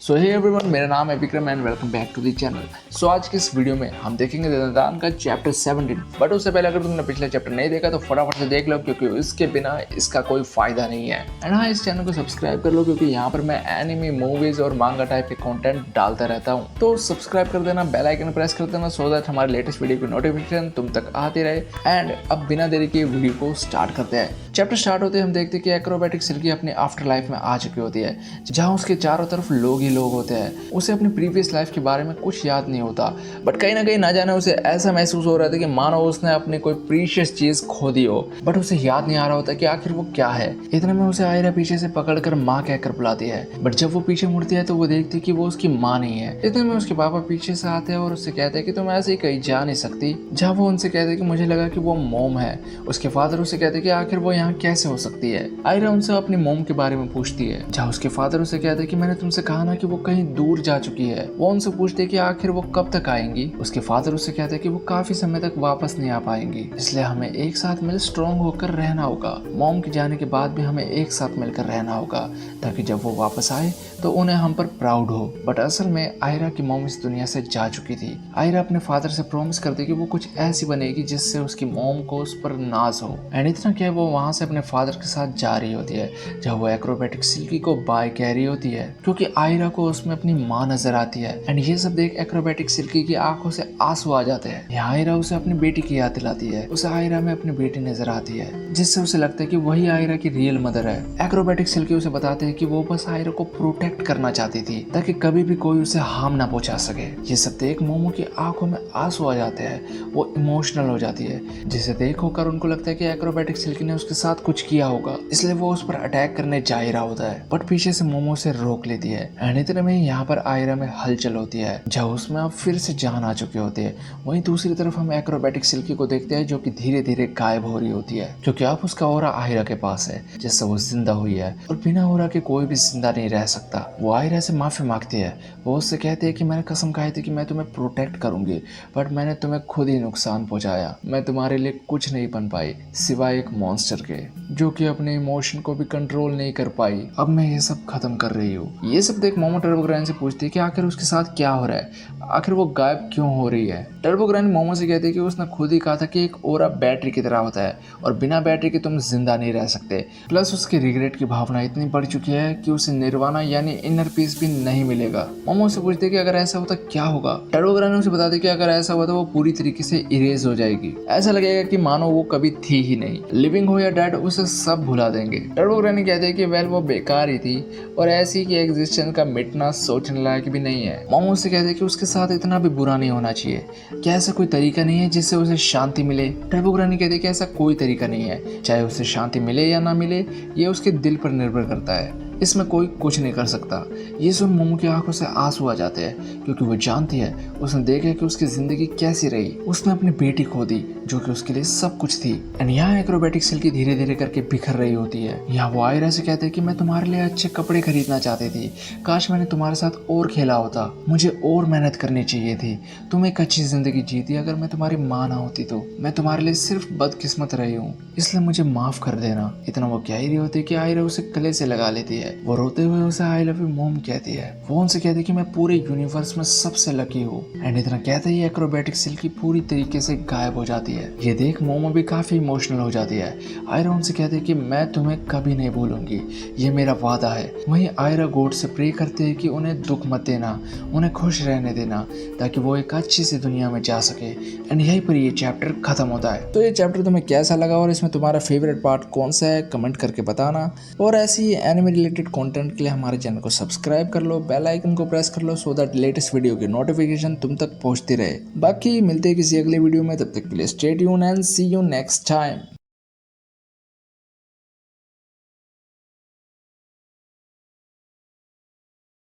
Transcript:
सो hey everyone, मेरा नाम है Vikram and welcome back to the channel. So आज की इस वीडियो में हम देखेंगे ज़िंदान का चैप्टर 17। बट उससे पहले अगर तुमने पिछला चैप्टर नहीं देखा तो फटाफट से देख लो, क्योंकि इसके बिना इसका कोई फायदा नहीं है। एंड हाँ, इस चैनल को सब्सक्राइब कर लो, क्योंकि यहाँ पर मैं एनिमे, मूवीज और मांगा टाइप के कंटेंट डालता रहता हूँ। तो सब्सक्राइब कर देना, बेल आइकन प्रेस कर देना, सो दैट हमारे लेटेस्ट वीडियो की नोटिफिकेशन तुम तक आती रहे। एंड अब बिना देरी के वीडियो को स्टार्ट करते हैं। चैप्टर स्टार्ट होते हम देखते हैं कि एक्रोबैटिक सिल्की अपनी आफ्टर लाइफ में आ चुकी होती है, जहाँ उसके चारों तरफ लोग ही लोग होते हैं। उसे अपनी प्रीवियस लाइफ के बारे में कुछ याद नहीं होता, बट कहीं ना कहीं ना जाने उसे ऐसा महसूस हो रहा था कि मानो उसने अपनी कोई प्रीशियस चीज खो दी हो, बट उसे याद नहीं आ रहा होता कि आखिर वो क्या है। इतने में उसे आयरा पीछे से पकड़कर माँ कहकर बुलाती है, बट जब वो पीछे मुड़ती है तो वो देखती है कि वो उसकी माँ नहीं है। इतने में उसके पापा पीछे से आते हैं और उससे कहते हैं कि तुम ऐसे ही कहीं जा नहीं सकती। जहाँ वो उनसे कहते हैं कि मुझे लगा कि वो मोम है। उसके फादर उससे कहते हैं कि आखिर वो यहाँ कैसे हो सकती है। आयरा उनसे अपनी मोम के बारे में पूछती है, जहाँ उसके फादर उसे कहते हैं कि मैंने तुमसे कहा ना कि वो कहीं दूर जा चुकी है। वो उनसे पूछते हैं कि आखिर वो कब तक आएंगी। उसके फादर उससे कहते हैं कि वो काफी समय तक वापस नहीं आ पाएंगी, इसलिए हमें एक साथ मिल स्ट्रॉन्ग होकर रहना होगा। मॉम के जाने के बाद भी हमें एक साथ मिलकर रहना होगा, ताकि जब वो वापस आए तो उन्हें हम पर प्राउड हो। बट असल में आयरा की मॉम इस दुनिया से जा चुकी थी। आयरा अपने फादर से प्रॉमिस करती है कि वो कुछ ऐसी बनेगी जिससे उसकी मॉम को उस पर नाज हो। एंड इतना क्या, वो वहां से अपने फादर के साथ जा रही होती है, जहाँ वो एक्रोबैटिक सिल्की को बाय कह रही होती है, क्योंकि आयरा को उसमें अपनी माँ नजर आती है। एंड ये सब देख एक्रोबैटिक सिल्की की आंखों से आंसू आ जाते हैं। यहाँ आयरा उसे अपनी बेटी की याद दिलाती है। उसे आयरा में अपनी बेटी नजर आती है, जिससे उसे लगता है कि वही आयरा की रियल मदर है। एक्रोबैटिक सिल्की उसे बताते हैं कि वो बस आयरा को प्रोटेक्ट करना चाहती थी, ताकि कभी भी कोई उसे हार्म ना पहुंचा सके। ये सब देख मोमो की आंखों में आंसू आ जाते हैं, वो इमोशनल हो जाती है, जिसे देख होकर उनको लगता है कि एक्रोबैटिक सिल्की ने उसके साथ कुछ किया होगा, इसलिए वो उस पर अटैक करने जा ही रहा होता है। बट पीछे से मोमो से रोक लेती है। एंड इतने में यहाँ पर आयरा में हलचल होती है, जहाँ उसमें अब फिर से जान आ चुके होते हैं। वहीं दूसरी तरफ हम एक्रोबैटिक सिल्की को देखते हैं, जो कि धीरे धीरे गायब हो रही होती है, क्योंकि अब उसका ऑरा आयरा के पास है, जिससे वो जिंदा हुई है। और बिना ऑरा के कोई भी जिंदा नहीं रह सकता। वो आयरा से माफी मांगती है। वो उससे कहती है कि मैंने कसम खाई थी कि मैं तुम्हें प्रोटेक्ट करूंगी, बट मैंने तुम्हें खुद ही नुकसान पहुंचाया। मैं तुम्हारे लिए कुछ नहीं बन पाई सिवाय एक मॉन्स्टर के, जो कि अपने इमोशन को भी कंट्रोल नहीं कर पाई। अब मैं ये सब खत्म कर रही हूँ। ये सब देख मोमो टर्बोग्राइन से पूछती है कि आखिर उसके साथ क्या हो रहा है, आखिर वो गायब क्यों हो रही है। टर्बोग्राइन मोमो से कहती है कि उसने खुद ही कहा था कि एक ओरा बैटरी की तरह होता है, और बिना बैटरी के तुम जिंदा नहीं रह सकते। प्लस उसकी रिग्रेट की भावना इतनी बढ़ चुकी है कि उसे निर्वाणा यानी इनर पीस भी नहीं मिलेगा। मोमो से पूछते कि अगर ऐसा होता क्या होगा। टर्बोग्राइन उसे बताते कि अगर ऐसा हुआ तो वो पूरी तरीके से इरेज हो जाएगी। ऐसा लगेगा कि मानो वो कभी थी ही नहीं। लिविंग हो या डेड, उसे सब भुला देंगे। टर्बोग्राइन कहते हैं कि वेल वो बेकार ही थी, और ऐसी की एग्जिस्टेंस का मिटना सोचने लायक भी नहीं है। मोमो से कहते हैं कि उसके साथ इतना भी बुरा नहीं होना चाहिए। क्या ऐसा कोई तरीका नहीं है जिससे उसे शांति मिले। टर्बोग्राइन कहते हैं कि ऐसा कोई तरीका नहीं है, चाहे उसे शांति मिले या ना मिले, ये उसके दिल पर निर्भर करता है। इसमें कोई कुछ नहीं कर सकता। ये सुन मोमो की आंखों से आंसू आ जाते हैं, क्योंकि वो जानती है, उसने देखा कि उसकी जिंदगी कैसी रही। उसने अपनी बेटी खो दी, जो कि उसके लिए सब कुछ थी। एंड यहाँ एक्रोबैटिक सिल्की धीरे धीरे करके बिखर रही होती है। यहाँ वो आयरा से कहते हैं कि मैं तुम्हारे लिए अच्छे कपड़े खरीदना चाहती थी, काश मैंने तुम्हारे साथ और खेला होता, मुझे और मेहनत करनी चाहिए थी। तुम एक अच्छी जिंदगी जीती, अगर मैं तुम्हारी माँ ना होती तो। मैं तुम्हारे लिए सिर्फ बदकिस्मत रही हूँ, इसलिए मुझे माफ कर देना। इतना वो कह रही होती है कि आयरा उसे गले से लगा लेती है। वो रोते हुए उसे आई लव यू मॉम कहती है। वो उनसे कहती है कि मैं पूरे यूनिवर्स में सबसे लकी हूँ। एंड इतना कहते ही एक्रोबैटिक सिल्की पूरी तरीके से गायब हो जाती है। ये देख मोमो भी काफी इमोशनल हो जाती है। आयरा उनसे कहती है कि मैं तुम्हें कभी नहीं भूलूंगी, ये मेरा वादा है। वहीं आयरा गॉड से प्रे करती है कि उन्हें दुख मत देना, उन्हें खुश रहने देना, ताकि वो एक अच्छी सी दुनिया में जा सके। एंड यहीं पर ये चैप्टर खत्म होता है। तो ये चैप्टर तुम्हें कैसा लगा और इसमें तुम्हारा फेवरेट पार्ट कौन सा है, कमेंट करके बताना। और ऐसी एनिमे रिलेटेड कंटेंट के लिए हमारे चैनल को सब्सक्राइब कर लो, बेल आइकन को प्रेस कर लो, सो दैट लेटेस्ट वीडियो की नोटिफिकेशन तुम तक पहुंचती रहे। बाकी मिलते हैं किसी अगले वीडियो में, तब तक के लिए stay tune and see you next time.